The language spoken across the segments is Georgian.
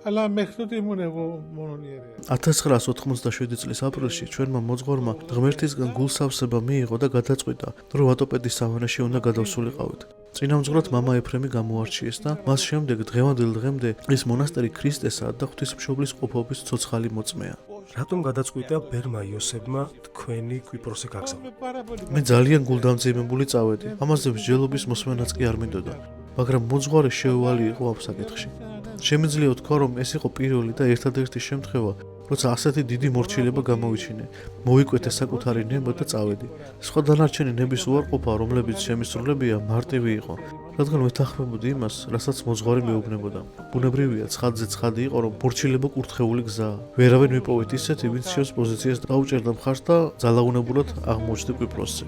Αλλά μέχρι τότε ήμουν εγώ μόνον ιερέας. 1997 წლის აპრილში ჩვენმა მოძღვარმა ღმერთისგან გულსავსება მიიღო და გადაწყვიტა, რომ ვატოპედის სავანეში უნდა გადავსულიყავით. წინამძღვრად მამა ეფრემი გამოარჩიეს და მას შემდეგ დღევანდელ დღემდე ეს მონასტერი ქრისტესა და ღვთისმშობლის ყოფობის ცოცხალი მოწმეა. რატომ გადაწყვიტა ბერმა იოსებმა თქვენი კვიპროსზე გაგზავნოთ? მე ძალიან გულდამძიმებული წავედი. ამაზე მსჯელობის მოსმენაც კი არ მინდოდა. მაგრამ მოძღვარი შეუვალი იყო ამ საკითხში. შემიძლია ვთქვა, რომ ეს იყო პირველი და ერთადერთი შემთხვევა, როცა ასეთი დიდი მორჩილება გამოვიჩინე. მოვიკვეთე საკუთარი ნება და წავედი. სხვა დანარჩენი ნების უარყოფა, რომლებიც შემისრულებია, მარტივი იყო, რადგან ვეთანხმებოდი იმას, რასაც მოძღვარი მეუბნებოდა. ბუნებრივია, ცხადზე ცხადი იყო, რომ მორჩილება კურთხეული გზაა. ვერავინ მიპოვეთ ისეთი, ვინც შევს პოზიციას დაუჭერდა მხარს და ძალაუნებურად აღმოჩნდა კვიპროსზე.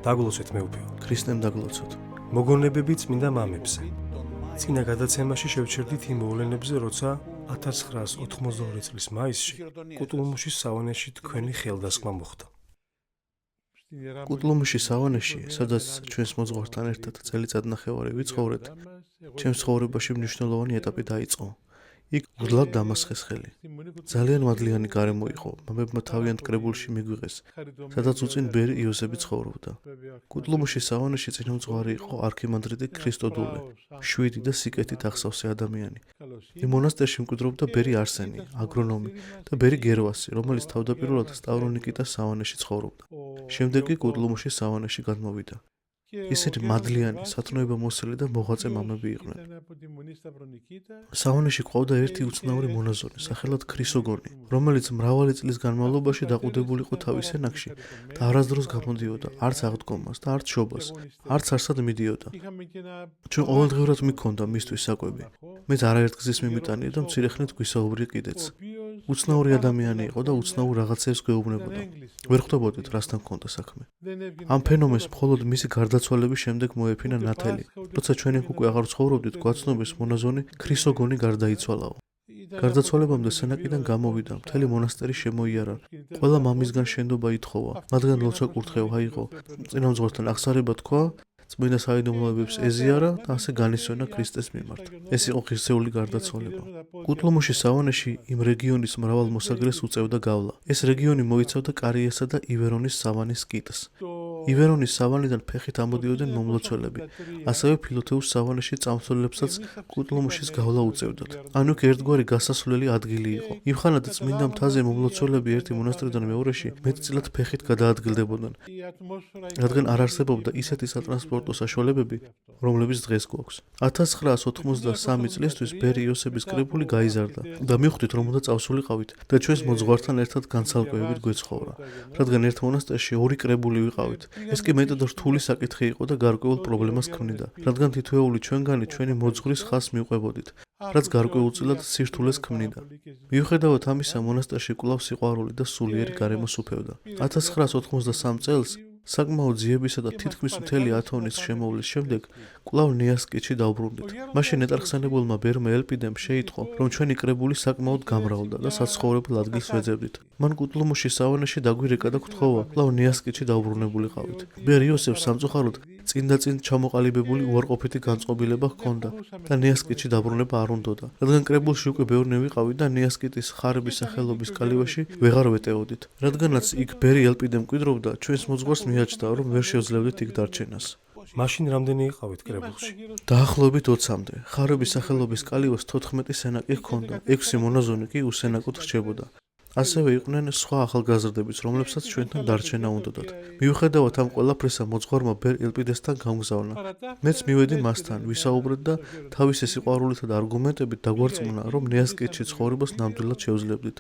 დაგლოცეთ მეუფეო. ქრისტემ დაგლოცოთ. მოგონებები წმინდა მამებზე. წინა გადაცემაში შევჩერდით იმ მოვლენებზე, როცა 1992 წლის მაისში კუტლუმუშის სავანეში თქვენი ხელდასხმა მოხდა. კუტლუმუშის სავანეში, სადაც ჩვენს მოძღვართან ერთად წელიწადნახევარი ვიცხოვრეთ, ჩემს ცხოვრებაში მნიშვნელოვანი ეტაპი დაიწყო. იქ უდლად დამასხეს ხელი. ძალიან მადლიანი გარემო იყო, მამებმა თავიანთ კრებულში მიგვიღეს, სადაც უწინ ბერი იოსები ცხოვრობდა. კუტლუმუშის სავანეში წინამძღვარი იყო არქიმანდრიტი ქრისტოდულე, შვიდი და სიკეთით ახსავსე ადამიანი. იმ მონასტერში მკვიდრობდა ბერი არსენი, აგრონომი და ბერი გერვასი, რომელიც თავდაპირველად სტავრონიკიტას სავანეში ცხოვრობდა. შემდეგ კი კუტლუმუშის სავანეში გადმოვიდა. ისინი მადლიანი, სათნოება მოსილი და მოღვაწე მამები იყვნენ. სავანეში ყავდა ერთი უცნაური მონაზონი, სახელად ქრისოგონი, რომელიც მრავალი წლის განმავლობაში დაყუდებული იყო თავის ენაგში და არასდროს გამოდიოდა არც აღდგომას და არც შობას, არც არსად მიდიოდა. ჩვენ ყოველდღიურად მიქონდა მისთვის საკვები. მეც არაერთგზის მიმიტანია და მცირე ხნით გვისაუბრე კიდეც. უცნაური ადამიანი იყო და უცნაურ რაღაცებს გვეუბნებოდა. ვერ ხვდებოდით, რასთან ჰქონდა საქმე. ამ ფენომენს მხოლოდ მისი გარდაცვალების შემდეგ მოეფინა ნათელი. როცა ჩვენ იქ უკვე აღარ ცხოვრობდით, გვაცნობის მონაზონი ქრისოგონი გარდაიცვალაო. გარდაცვალებამდე სენაკიდან გამოვიდა, მთელი მონასტერი შემოიარა. ყველა მამისგან შენდობა ითხოვა, მათგან ლოცვა კურთხევა აიღო. წინამძღვართან აღსარება თქვა, წმინდა საიდუმლოებებს ეზიარა და ასე განისვენა ქრისტეს მიმართ. ეს იყო ღირსეული გარდაცვალება. კუტლუმუშის სავანეში იმ რეგიონის მრავალ მოსაგრეს უწევდა გავლა. ეს რეგიონი მოიცავდა კარიესა და ივერონის სავანის კიტს. ივერონის სავანიდან ფეხით ამოდიოდნენ მომლოცველები. ასევე ფილოთეუს სავანეში წამსვლებსაც კუტლუმუშის გავლა უწევდათ. ანუ იქ ერთგვარი გასასვლელი ადგილი იყო. იმხანად წმინდა მთაზე მომლოცველები ერთი მონასტრიდან მეორეში მეტწილად ფეხით გადაადგილდებოდნენ, რადგან არ არსებობდა ისეთი სატრანსპორტო საშუალებები, რომლებიც დღეს გვაქვს. 1993 წლისთვის ბერი იოსების კრებული გაიზარდა და მივხვდით, რომ უნდა წავსულიყავით და ჩვენს მოძღვართან ერთად განცალკევებით გვეცხოვრა, რადგან ერთ მონასტერში ორი კრებული ვიყავით. ეს კი მეტად რთული საკითხი იყო და გარკვეულ პრობლემას ქმნიდა, რადგან თითოეული ჩვენგანი ჩვენი მოძღვრის ხაზს მივყვებოდით, რაც გარკვეულწილად სირთულეს ქმნიდა. მიუხედავად ამისა, მონასტერში კვლავ სიყვარული და სულიერი გარემოს უფევდა. 1993 წელს საკმაოდ ძიებისა და თითქმის მთელი 10 თონის შემოვლის შემდეგ კვლავ ნიასკეთში დავბრუნდით. მაშინ ნეტარხსენებულმა ბერმა ელპიდემ შეიტყო, რომ ჩვენი კრებული საკმაოდ გამრავლდა და საცხოვრებელ ადგილს ვეძებდით. მან კუტლუმუშის სავანეში დაგვირეკა და გთხოვა, კვლავ ნიასკეთში დავბრუნებულიყავით. ბერ იოსებს სამწუხაროდ წინ ჩამოყალიბებული უარყოფითი განწყობილება ჰქონდა და ნიასკეთში დაბრუნება არ უნდოდა, რადგან კრებულში უკვე ბევრნი ვიყავით და ნიასკეთის ხარების სახელობის კალივაში ვეღარ ვეტეოდით. რადგანაც იქ ბერი ელპიდემ მკვიდრობდა, ჩვენს მოძღვარს მიაჩნდა, რომ ვერ შევძლებდით იქ დარჩენას. მაშინ რამდენი იყავით კრებულში? დაახლოებით 20-მდე. ხარების სახელობის კალივას 14 სენაკი ჰქონდა, 6 მონაზონი კი უსენაკოდ რჩებოდა. ასევე იყვნენ სხვა ახალგაზრდებიც, რომლებსაც ჩვენთან დარჩენა უნდოდათ. მიუხედავად ამ ყველაფრისა, მოძღვარმა ბერ ელპიდესთან გამგზავნა. მეც მივედი მასთან, ვისაუბრეთ და თავისი სიყვარულითა და არგუმენტებით დაგვარწმუნა, რომ ნიასკეთში ცხოვრებას ნამდვილად შევძლებდით.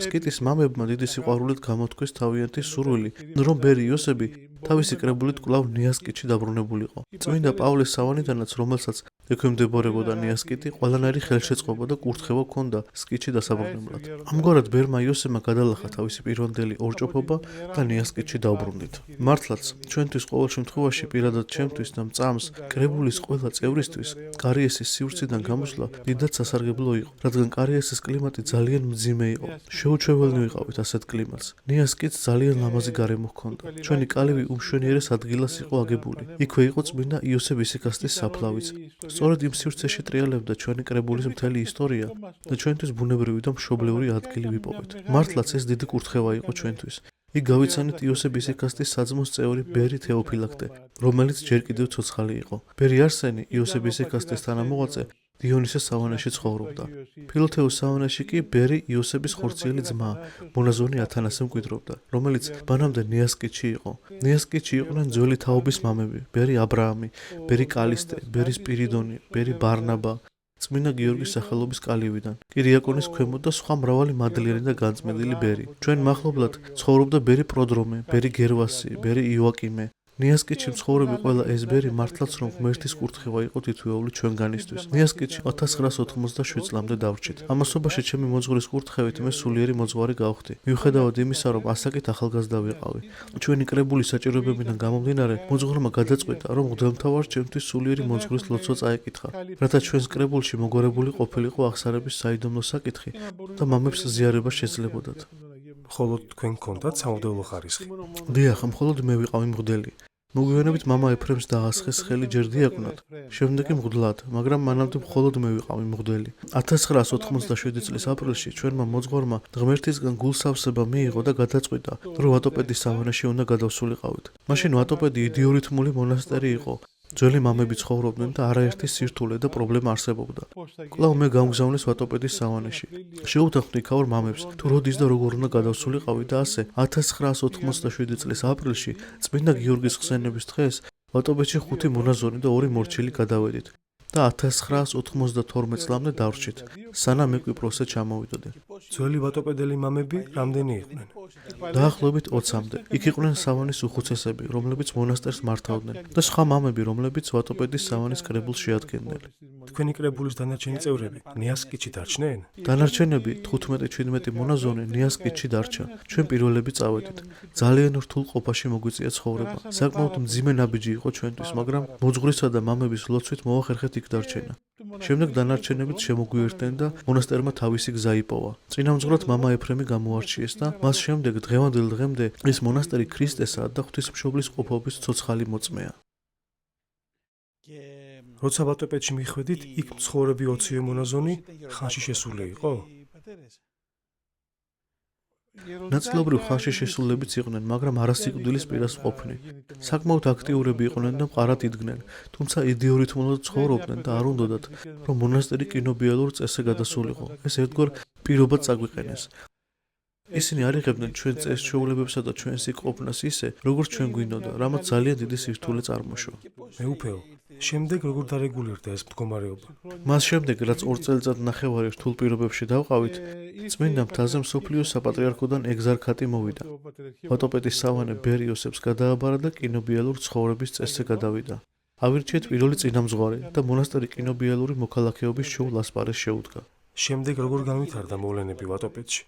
სკიტის მამებმა დიდი სიყვარულით გამოთქვეს თავიანთი სურვილი, რომ ბერი იოსები თავისი კრებულით კვლავ ნიასკეთში დაბრუნებულიყო. წმინდა პავლეს სავანიდანაც, რომელსაც ექვემდებარებოდა ნიასკეთი, ყველანაირი ხელშეწყობა და კურთხევა ჰქონდა სკიტში დასაბრუნებლად. ამგვარად ბერმა იოსებმა გადალახა თავისი პირვანდელი ორჭოფობა და ნიასკეთში დავბრუნდით. მართლაც, ჩვენთვის ყოველ შემთხვევაში, პირადად ჩემთვის და მწამს, კრებულის ყველა წევრისთვის კარიესის სივრციდან გამოსვლა დიდად სასარგებლო იყო, რადგან კარიესის კლიმატი ძალიან მძიმე იყო. შეუჩვეველნი ვიყავით ასეთ კლიმატს. ნიასკეთს ძალიან ლამაზი გარემო ჰქონდა. ჩვენი კალივი უმშვენიერეს ადგილას იყო აგებული. იქვე იყო წმინდა იოსე ვისიკასტის საფლავიც. სწორედ იმ სივრცეში ტრიალებდა ჩვენი კრებულის მთელი ისტორია და ჩვენთვის ბუნებრივი და მშობლიური ადგილი ვიპოვეთ. მართლაც ეს დიდი კურთხევა იყო ჩვენთვის. იქ გავიცანით იოსე ვისიკასტის საძმოს წევრი ბერი თეოფილაქტე, რომელიც ჯერ კიდევ ცოცხალი იყო. ბერი არსენი, იოსე ვისიკასტის თანამოღვაწე, დიონისეს სავანეში ცხოვრობდა. ფილოთეუს სავანეში კი ბერი იოსების ხორციელი ძმა, მონაზონი ათანასე მკვიდრობდა, რომელიც მანამდე ნიასკიტში იყო. ნიასკიტში იყვნენ ძველი თაობის მამები: ბერი აბრაამი, ბერი კალისტე, ბერი სპირიდონი, ბერი ბარნაბა, წმინდა გიორგის სახელობის კალივიდან, კირიაკონის ქვემოთ და სხვა მრავალი მადლიანი და განწმენდილი ბერი. ჩვენ მახლობლად ცხოვრობდა ბერი პროდრომე, ბერი გერვასი, ბერი იოაკიმე. ნიასკიტში მცხოვრები ყველა ეს ბერი მართლაც რომ ღმერთის კურთხევა იყო თითოეული ჩვენგანისთვის. ნიასკიტში 1987 წლამდე დავრჩით. ამასობაში ჩემი მოძღვრის კურთხევით მე სულიერი მოძღვარი გავხდი. მიუხედავად იმისა, რომ ასაკით ახალგაზრდა ვიყავი. ჩვენი კრებულის საჭიროებებიდან გამომდინარე, მოძღვრმა გადაწყვიტა, რომ მღვდელმთავარს ჩემთვის სულიერი მოძღვრის ლოცვა წაეკითხა, რათა ჩვენს კრებულში მოგვარებული ყოფილიყო აღსარების საიდუმლო საკითხი და მამებს ზიარება შეძლებოდათ. ხოლო თქვენ გქონდათ სამღვდელო ხარისხი? დიახ, მხოლოდ მე ვიყავი მღვდელი. მოგვიანებით მამა ეფრემს დაასხეს ხელი ჯერ დიაკვნად, შემდეგ კი მღვდლად, მაგრამ მანამდე მხოლოდ მე ვიყავი მღვდელი. 1997 წლის აპრილში ჩვენმა მოძღვარმა ღმერთისგან გულსავსება მიიღო და გადაწყვიტა, რომ ვატოპედის სავანეში უნდა გადავსულიყავით. მაშინ ვატოპედი იდიორითმული მონასტერი იყო. ძველი მამები ცხოვრობდნენ და არაერთი სირთულე და პრობლემა არსებობდა. კვლავ მე გამგზავნეს ვატოპედის სავანეში. შეუთანხმდი იქაურ მამებს, თუ როდის და როგორ უნდა გადავსულიყავი და ასე 1997 წლის აპრილში წმინდა გიორგის ხსენების დღეს ვატოპედში 5 მონაზონი და 2 მორჩილი გადავედით და 1992 წლამდე დავრჩით, სანამ მე კვიპროსზე ჩამოვიდოდი. ძველი ვატოპედელი მამები რამდენი იყვნენ? დაახლოებით 20-მდე. იქ იყვნენ სავანის უხუცესები, რომლებიც მონასტერს მართავდნენ და სხვა მამები, რომლებიც ვატოპედის სავანის კრებულს შეადგენდნენ. თქვენი კრებულის დანარჩენი წევრები ნიასკიტში დარჩნენ? დანარჩენები 15-17 მონაზონი ნიასკიტში დარჩა. ჩვენ პირველები წავედით. ძალიან რთულ ყოფაში მოგვიწია ცხოვრება. საკმაოდ მძიმე ნაბიჯი იყო ჩვენთვის, მაგრამ მოძღვრისა და მამების ლოცვით მოახერხეთ იქ დარჩენა. შემდეგ დანარჩენებიც შემოგვიერთდნენ და მონასტერმა თავისი გზა იპოვა. წინამძღვრად მამა ეფრემი გამოარჩიეს და მას შემდეგ დღევანდელ დღემდე ეს მონასტერი ქრისტესა და ღვთისმშობლის ყოფობის ცოცხალი მოწმეა. როცა ვატოპედში მიხვედით, იქ მცხოვრები 20 მონაზონი ხანში შესული იყო? ნაწილობრივ ხანში შესულებიც იყვნენ, მაგრამ არასიკვდილის პირას ყოფნი. საკმაოდ აქტიურები იყვნენ და მყარად იდგნენ, თუმცა იდეორითმულად ცხოვრობდნენ და არ უნდოდათ, რომ მონასტერი კინობიალურ წესზე გადასულიყო. ეს ერთგვარ პირობად წაგვიყენეს. ისინი არიღებდნენ ჩვენ წესჩვეულებებსა და ჩვენს იქ ყოფნას ისე, როგორც ჩვენ გვინდოდა, რამაც ძალიან დიდი სირთულე წარმოშვა. მეუფეო, შემდეგ როგორ დარეგულირდა ეს მდგომარეობა? მას შემდეგ, რაც 2 წელიწადნახევარი რთულ პირობებში დავყავით, წმინდა მთაზე მსოფლიოს საპატრიარქოდან ეგზარქატი მოვიდა. ვატოპედის სავანე ბერ იოსებს გადააბარა და კინობიალურ ცხოვრების წესზე გადავიდა. ავირჩიეთ პირველი წინამძღვარი და მონასტერი კინობიალური მოქალაქეობის შოუ ლასპარეს შეუდგა. შემდეგ როგორ განვითარდა მოვლენები ვატოპედში?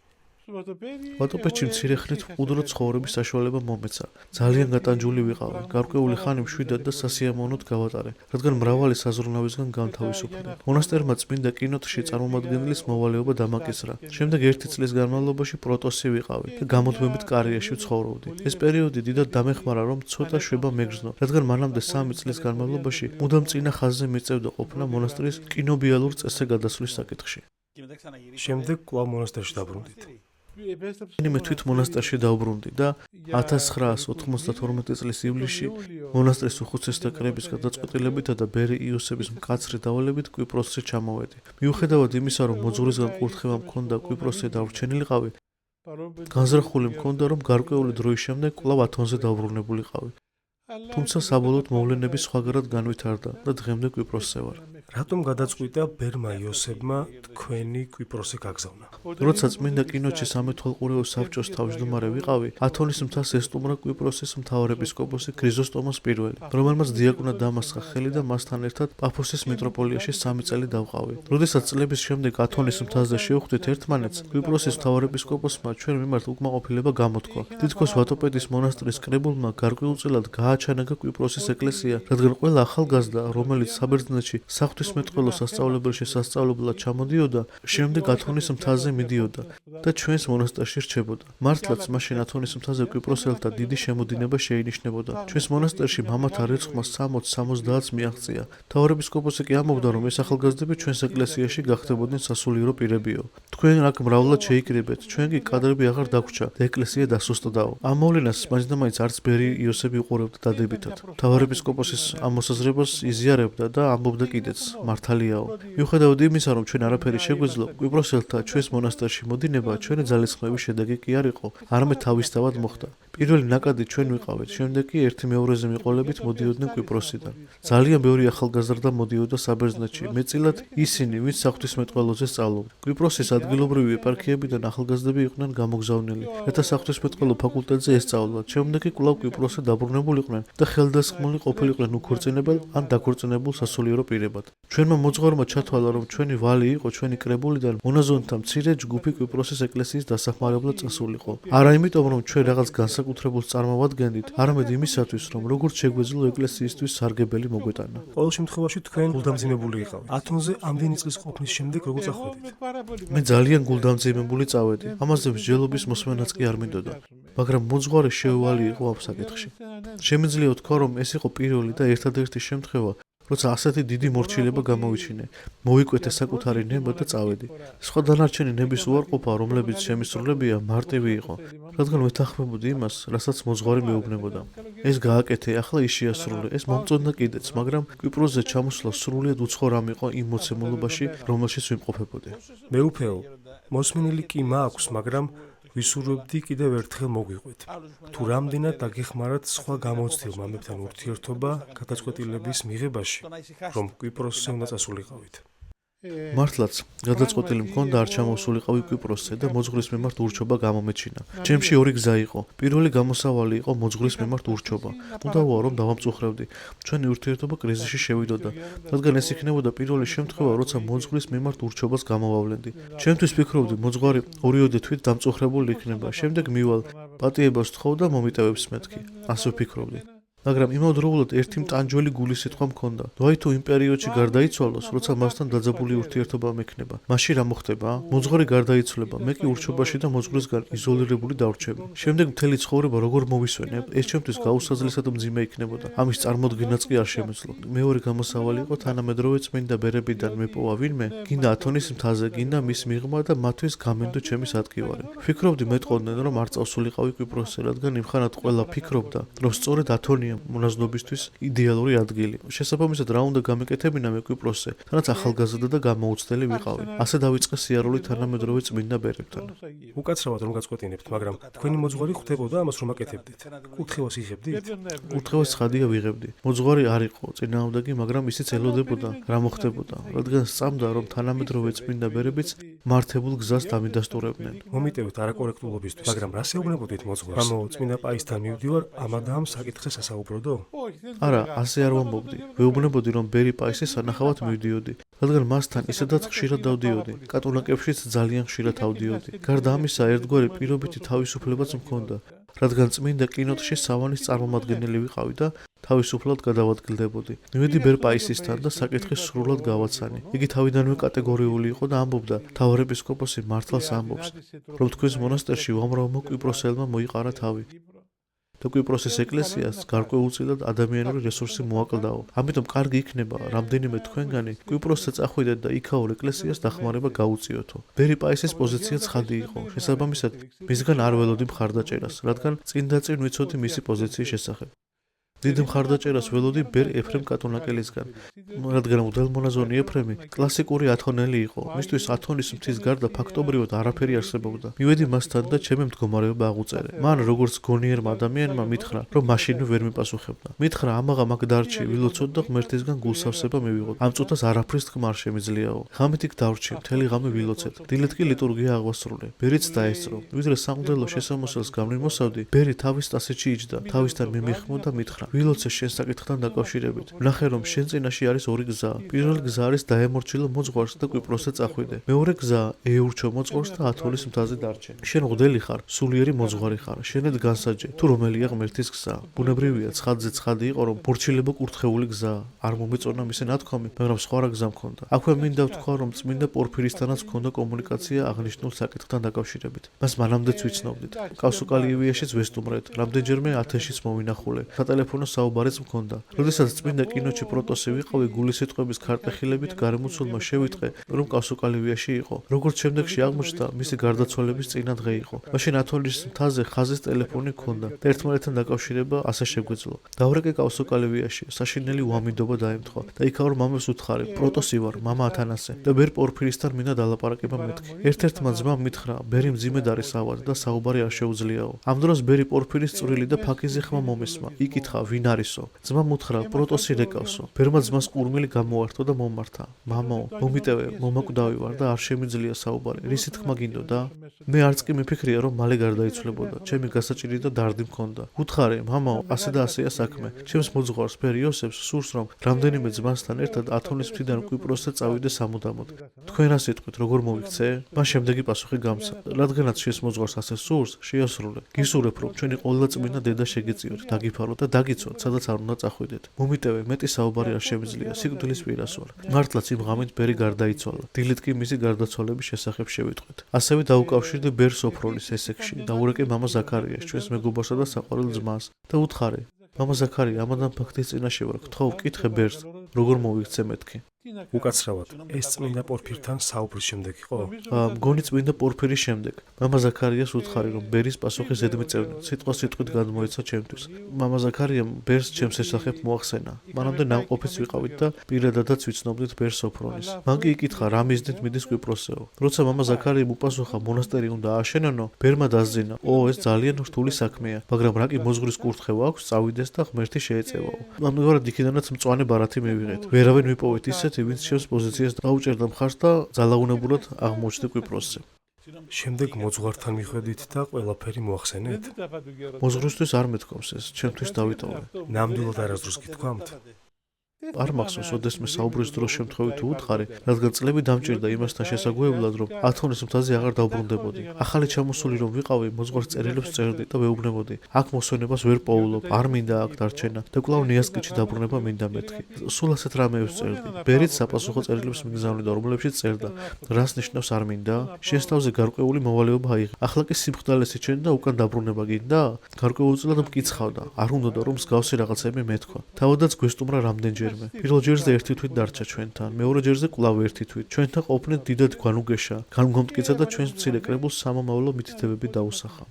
ვატოპედში მცირე ხნით მყუდრო ცხოვრების საშუალება მომეცა. ძალიან გატანჯული ვიყავი. გარკვეული ხანი მშვიდად და სასიამოვნოდ გავატარე, რადგან მრავალი საზრუნავისგან განთავისუფლდა. მონასტერმა წმინდა კინოთში წარმომადგენლის მოვალეობა დამაკისრა. შემდეგ 1 წლის განმავლობაში პროტოსი ვიყავი და გამოთმებით კარიერში ცხოვრობდი. ეს პერიოდი დიდად დამეხმარა, რომ ცოტა შვება მეგრძნო, რადგან მანამდე 3 წლის განმავლობაში მუდამ წინა ხაზზე მიწევდა ყოფნა მონასტრის კინობიალურ წესზე გადასვლის საკითხში. შემდეგ კვლავ მონასტერში დაბრუნდით. მე თვით მონასტერში დავბრუნდი და 1992 წლის ივლისში მონასტრის უხუცესთა კრების გადაწყვეტილებითა და ბერი იოსების მკაცრი დავალებით კვიპროსზე ჩამოვედი. მიუხედავად იმისა, რომ მოძღვრისგან კურთხევა მქონდა კვიპროსზე დავრჩენილიყავი, განზრახული მქონდა, რომ გარკვეული დროის შემდეგ კვლავ ათონზე დავბრუნებულიყავი. თუმცა საბოლოოდ მოვლენები სხვაგანად განვითარდა და დღემდე კვიპროსზე ვარ. რატომ გადაწყვიტა ბერმა იოსებმა თქვენი კვიპროსზე გაგზავნა? როცა წმინდა კინოჩი სამეთვალყურეო საბჭოს თავმჯდომარე ვიყავი, ათონის მთას ესტუმრა კვიპროსის მთავარეპისკოპოსი ქრიზოსტომოს პირველი, რომელმაც დიაკვნად დამასხა ხელი და მასთან ერთად პაფოსის მიტროპოლიაში 3 წელი დავყავი. როდესაც წლების შემდეგ ათონის მთაზე შევხვდით ერთმანეთს, კვიპროსის მთავარეპისკოპოსმა ჩვენ მიმართ უკმაყოფილება გამოთქვა. თითქოს ვატოპედის მონასტრის კრებულმა გარკვეულწილად გააჩანაგა კვიპროსის ეკლესია, რადგან ყველა ახალგაზრდა, რომელიც საბერძნეთში საღვთისმეტყველო სასწავლებელში სასწავლებლად ჩამოდიოდა, შემდეგ ათონის მთაზე მიდიოდა და ჩვენს მონასტერში რჩებოდა. მართლაც მაშინ ათონის მთაზე კვიპროსელთა დიდი შემოდინება შეინიშნებოდა. ჩვენს მონასტერში მამათა რიცხვმა 60-70 მიაღწია. მთავარეპისკოპოსი კი ამბობდა, რომ ეს ახალგაზრდები ჩვენს ეკლესიაში გახდებოდნენ სასულიერო პირებიო. თქვენ აქ მრავლად შეიკრიბეთ, ჩვენ კი კადრები აღარ დაგვჭა და ეკლესია დასუსტდაო. ამ მოვლენას მაინც არც ბერი იოსები უყურებდა დადებითად. მთავარეპისკოპოსის ამ მოსაზრებას იზიარებდა და ამბობდა კიდეც, მართალიაო. მიუხედავად იმისა, რომ ჩვენ არაფერი შეგვეძლო, კვიპროსელთა ჩვენს მონასტერში მოდინება ჩვენი ძალისხმევის შედეგი კი არ იყო, არამედ თავისთავად მოხდა. პირველი ნაკადი ჩვენ ვიყავით, შემდეგ კი ერთი მეორეზე მიყოლებით მოდიოდნენ კვიპროსიდან. ძალიან ბევრი ახალგაზრდა მოდიოდა საბერძნეთში, მეტწილად ისინი, ვინც საღვთისმეტყველოზე სწავლობდნენ. კვიპროსის ადგილობრივი ეპარქიებიდან ახალგაზრდები იყვნენ გამოგზავნილი, რათა საღვთისმეტყველო ფაკულტეტზე ესწავლათ. შემდეგ კი კვლავ კვიპროსზე დაბრუნებულიყვნენ და ხელდასხმული ყოფილიყვნენ უქორწინებელ ან დაქორწინებულ სასულიერო პირებად. ჩვენმა მოძღვარმა ჩათვალა, რომ ჩვენი ვალი იყო ჩვენი კრებულიდან მონაზონთა მცირე ჯგუფი კვიპროსის ეკლესიის დასახმარებლად წასულიყო. არა იმიტომ, რომ ჩვენ რაღაც განსაკუთრებულს წარმოვადგენდით, არამედ იმისათვის, რომ როგორც შეგვეძლო ეკლესიისთვის სარგებელი მოგვეტანა. ყოველ შემთხვევაში თქვენ გულდამძიმებული იყავით. ათონზე ამდენი წლის ყოფნის შემდეგ როგორ წახვედით? მე ძალიან გულდამძიმებული წავედი. ამაზე მსჯელობის მოსმენაც კი არ მინდოდა. მაგრამ მოძღვარი შეუვალი იყო ამ საკითხში. შემიძლია ვთქვა, რომ ეს იყო პირველი და ერთადერთი შემთხვევა, როცა ასეთი დიდი მორჩილება გამოვიჩინე. მოვიკვეთე საკუთარი ნება და წავედი. სხვა დანარჩენი ნების უარყოფა, რომლებიც შემისრულებია, მარტივი იყო, რადგან ვეთანხმებოდი იმას, რასაც მოძღვარი მეუბნებოდა. ეს გააკეთე, ახლა ის შეასრულე, ეს მომწონდა კიდეც, მაგრამ კვიპროსზე ჩამოსვლა სრულიად უცხო რამ იყო იმ მოცემულობაში, რომელშიც ვიმყოფებოდი. მეუფეო, მოსმენილი კი მაქვს, მაგრამ ვისურვებდი კიდევ ერთხელ მოგვიყვეთ. თუ რამდენად დაგეხმარათ სხვა გამოცდილ მამებთან ურთიერთობა გადაწყვეტილების მიღებაში, რომ კვიპროსზე უნდა წასულიყავით. მართლაც, გადაწყვეტილი მქონდა არ ჩამოსულიყავი კვიპროსზე და მოძღვრის მიმართ ურჩობა გამომეჩინა. ჩემში ორი გზა იყო. პირველი გამოსავალი იყო მოძღვრის მიმართ ურჩობა. უდავოა, რომ დავამწუხრებდი. ჩვენი ურთიერთობა კრიზისში შევიდოდა, რადგან ეს იქნებოდა პირველი შემთხვევა, როცა მოძღვრის მიმართ ურჩობას გამოვავლენდი. ჩემთვის ვფიქრობდი, მოძღვარი ორიოდე თვით დამწუხრებული იქნება, შემდეგ მივალ, პატიებას ვთხოვ და მომიტევებს მეთქი. ასე ვფიქრობდი. მაგრამ იმავდროულად ერთი მტანჯველი გულისიტყვა მქონდა. ვაი თუ იმ პერიოდში გარდაიცვალოს, როცა მასთან დაძაბული ურთიერთობა მექნება. მაშინ რა მოხდება? მოძღვარი გარდაიცვლება, მე კი ურჩობაში და მოძღვრისგან იზოლირებული დავრჩები. შემდეგ მთელი ცხოვრება როგორ მოვისვენებ? ეს ჩემთვის გაუსაზრისად მძიმე იქნებოდა. ამის წარმოდგენაც კი არ შემეძლო. მეორე გამოსავალი იყო თანამედროვე წმინდა ბერებიდან მეპოვა ვინმე, გინდა ათონის მთაზე, გინდა მის მიღმა და მათთვის გამენდო ჩემი სადგივარი. ვფიქრობდი მეტყოდნენ, რომ არ წავსულიყავი კვიპროსზე, რადგან იმხანად ყველა ფიქრობდა, რომ სწორედ ათონია მონაზნობისთვის იდეალური ადგილი. შესაბამისად რა უნდა გამეკეთებინა მე კვიპროსზე, თანაც ახალგაზრდა და გამოუცდელი ვიყავი. ასე დავიწყე სიარული თანამედროვე წმინდა ბერებთან. უკაცრავად რომ გაწყვეტინებთ, მაგრამ თქვენი მოძღვარი ხვდებოდა ამას რომ აკეთებდით. კურთხევას იღებდით? კურთხევას ცხადია ვიღებდი. მოძღვარი არ იყო, წინააღმდეგი, მაგრამ ისიც ელოდებოდა რა მოხდებოდა, რადგან სწამდა, რომ თანამედროვე წმინდა ბერებიც მართებულ გზას დამიდასტურებდნენ. მომიტევთ არაკორექტულობისთვის, მაგრამ რას ეუბნებოდით მოძღვარს? ამო წმინდა პაისთან მივდივარ, ამადამ საკითხზე სასაუბროდო? არა, ასე არ ვამბობდი. ვეუბნებოდი, რომ ბერი პაისის სანახავად მივდიოდი, რადგან მასთან ისედაც ხშირად დავდიოდი. კატოლიკებშიც ძალიან ხშირად ავდიოდი. გარდა ამისა, ერთგვარი პირობითი თავისუფლებაც მქონდა, რადგან წმინდა კინოთში სავანის წარმომადგენელი ვიყავი და თავისუფლად გადავადგილდებოდი. მივედი ბერ პაისისთან და საკითხი სრულად გავაცანი. იგი თავიდანვე კატეგორიული იყო და ამბობდა, მთავარეპისკოპოსი მართლაც ამბობს, რომ თქვენს მონასტერში უამრავმა კვიპროსელმა მოიყარა თავი. და კვიპროსის ეკლესიას გარკვეულწილად ადამიანური რესურსი მოაკლდაო. ამიტომ კარგი იქნება, რამდენიმე თქვენგანი კვიპროსზე წახვიდეთ და იქაურ ეკლესიას დახმარება გაუწიოთო. ბერი პაისის პოზიცია ცხადი იყო. შესაბამისად, მისგან არ ველოდი მხარდაჭერას, რადგან წინ ვიცოდი მისი პოზიციის შესახებ. დიდ მხარდაჭერას ველოდი ბერ ეფრემ კატონაკელისგან, რადგან უდელმონაზონი ეფრემი კლასიკური ათონელი იყო. მისთვის ათონის მთის გარდა ფაქტობრივად არაფერი არსებობდა. მივედი მასთან და ჩემი მდგომარეობა აღუწერე. მან როგორც გონიერმა ადამიანმა მითხრა, რომ მაშინვე ვერ მიპასუხებდა. მითხრა, ამაღა მაგ დარჩი, ვილოცოთ და ღმერთისგან გულსავსება მივიღოთ. ამ წუთას არაფრის თქმა არ შემიძლიაო. ღამით იქ დავრჩი, მთელი ღამე ვილოცეთ. დილით კი ლიტურგია აღვასრულე. ბერიც დაესწრო. ვიდრე სამღვდელო შესამოსელს გამიმოსავდი, ბერი თავის ტასეთში იჯდა, თავისთან მიმიხმო და მითხრა, ვილოცე შენ საკითხთან დაკავშირებით. ვნახე რომ შენ წინაშე არის ორი გზა. პირველი გზა არის დაემორჩილო მოძღვარს და კვიპროსზე წახვიდე. მეორე გზა ეურჩო მოძღვარს და ათონის მთაზე დარჩე. შენ მღვდელი ხარ, სულიერი მოძღვარი ხარ. შენად განსაჯე, თუ რომელია ღმერთის გზა. ბუნებრივია, ცხადზე ცხადი იყო რომ მორჩილება კურთხეული გზა. არ მომეწონა მისი ნათქვამი, მაგრამ სხვა რა გზა მქონდა. აქვე მინდა ვთქვა რომ წმინდა პორფირისთანაც ჰქონდა კომუნიკაცია აღნიშნულ საკითხთან დაკავშირებით. მას მანამდეც ვიცნობდით. კავსოკალიევიაშიც ვესტუმრეთ, რამდენჯერმე ათენშიც მოვინახულე. სატელეფონო საუბარიც მქონდა. როდესაც წმინდა კინოჩი პროტოსი ვიყავი, გულისიტყვების ქარტეხილებით გარემოცულმა შევიტყე, რომ კავსოკალიევიაში იყო. როგორც შემდეგში აღმოჩნდა, მისი გარდაცვალების წინა დღე იყო. მაშინ ათონის მთაზე ხაზის ტელეფონი ჰქონდა და ერთმანეთთან დაკავშირება ასე შეგვეძლო. დავრეკე კავსოკალიევიაში, საშინელი უამინდობა დაემთხვა და იქაურ მამებს უთხარი, პროტოსი ვარ, მამა ათანასე და ბერ პორფირისთან მინდა დალაპარაკება მეთქი. ერთ-ერთმა ძმამ მითხრა, ბერი მძიმედ არის ავად და საუბარი არ შეუძლიაო. ამ დროს ბერი პორფირის წვრილი და ფაქიზი ხმა მომესმა. იკითხა, ვინ არისო? ძმამ უთხრა, პროტოსი რეკავსო. ბერმა ძმას კურმილი გამოართო და მომართა. მამაო, მომიტევე, მომაკვდავი ვარ და არ შემიძლია საუბარი. რისი თქმა გინდოდა? მე არც კი მიფიქრია რომ მალე გარდაიცვლებოდა. ჩემი გასაჭირი და დარდი მქონდა. უთხარი, მამაო, ასე და ასეა საქმე. ჩემს მოძღვარს ბერ იოსებს სურს რომ რამდენიმე ძმასთან ერთად ათონის მთიდან კვიპროსზე წავიდე სამუდამოდ. თქვენ ასე იტყვით, როგორ მოვიქცე? მან შემდეგი პასუხი გამცა. რადგანაც შენს მოძღვარს ასე სურს, შეასრულე. გისურვებ რომ ჩვენი ყოვლადწმინდა დედა შეგეწიოთ, დაგიფაროთ და დაგიცოთ, სადაც არ უნდა წახვიდეთ. მომიტევე, მეტი საუბარი არ შემიძლია, სიკვდილის პირას ვარ. მართლაც იმ ღამით ბერი გარდაიცვალა. დილით კი მისი გარდაცვალების შესახებ შევიტყვეთ. ასევე დაუკავშირდი ბერ სოფრონის ესექში, დაურეკე მამა ზაქარიას, ჩვენს მეგობარსა და საყვარელ ძმას და უთხარი, მამა ზაქარია, ამადან ფაქტის წინაშე ვარ, გთხოვ, ვკითხე ბერს, როგორ მოვიქცე მეთქი. უკაცრავად, ეს წმინდა პორფირთან საუბრის შემდეგ იყო? მგონი წმინდა პორფირის შემდეგ. მამა ზაქარიას უთხარი რომ ბერის პასუხი ზედმიწევნი, სიტყვით გადმოეცა ჩემთვის. მამა ზაქარიამ ბერს ჩემს შესახებ მოახსენა. მანამდე ნამყოფიც ვიყავით და პირადადაც ვიცნობდით ბერ სოფრონის. მან კი იკითხა, რა მიზნით მიდის კვიპროსეო. როცა მამა ზაქარიამ უპასუხა, მონასტერი უნდა ააშენონო, ბერმა დასძინა, ეს ძალიან რთული საქმეა, მაგრამ რა კი მოძღვრის კურთხევა აქვს, წავიდეს და ღმერთი შეეწევაო. ამგვარად იქიდანაც მწვანე ბარათი მივიღეთ. ვერავინ მიპოვეთ ისეთ ვინც ჩემს პოზიციას დაუჭერდა მხარს და ძალაუნებურად აღმოჩნდა კვიპროსზე. შემდეგ მოძღვართან მიხვედით და ყველაფერი მოახსენეთ? მოძღვრისთვის არ მეთქვამს ეს, ჩემთვის დავიტოვე. ნამდვილად არასდროს გითქვამთ? არ მახსოვს, ოდესმე საუბრის დროს შემთხვევით უთხარი, რადგან წლები დამჭირდა იმასთან შესაგვეებლად, რომ ათონის მთაზე აღარ დავბრუნდებოდი. ახალი ჩამოსული რომ ვიყავი, მოძღვარს წერილებს წერდი და ვეუბნებოდი. აქ მოსვენებას ვერ პოულობ, არ მინდა აქ დარჩენა და კვლავ ნიასკიჩი დაბრუნება მინდა მეთქი. სულ ასეთ რამეებს წერდი. ბერიც sapasukho წერილებს მიგზავნიდა, რომლებშიც წერდა, რას ნიშნავს არ მინდა? შენს თავზე გარკვეული მოვალეობა აიღე. ახლა კი სიმხდალესი ჩენ და უკან დაბრუნება გინდა? გარკვეულწილად მკიცხავდა. არ უნდოდა რომ მსგავსი რაღაცები მეთქვა. თავადაც გვესტუმრა რამდენჯერმე. პირველ ჯერზე ერთი თვით დარჩა ჩვენთან, მეორე ჯერზე კვლავ ერთი თვით. ჩვენთან ყოფნით დიდად გვანუგეშა, განგვამტკიცა და ჩვენს მცირე კრებულს სამომავლო მითითებები დაუსახა.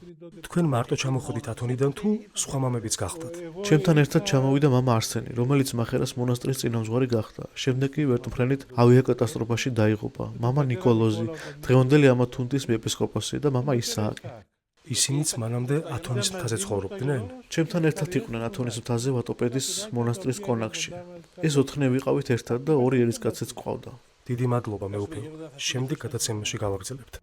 თქვენ მარტო ჩამოხვდით ათონიდან თუ სხვა მამებიც გახდათ? ჩემთან ერთად ჩამოვიდა მამა არსენი, რომელიც მახერას მონასტრის წინამძღვარი გახდა. შემდეგ კი ვერტმფრენით ავიაკატასტროფაში დაიღუპა. მამა ნიკოლოზი, დღევანდელი ამათუნდის ეპისკოპოსი და მამა ისააკი. ისინიც მანამდე ათონის მთაზე ცხოვრობდნენ? ჩემთან ერთად იყვნენ ათონის მთაზე ვატოპედის მონასტრის კონაკში. ეს ოთხნე ვიყავით ერთად და ორი ერისკაციც გვყავდა. დიდი მადლობა მეუფე. შემდეგ გადაცემაში გავაგრძელებთ.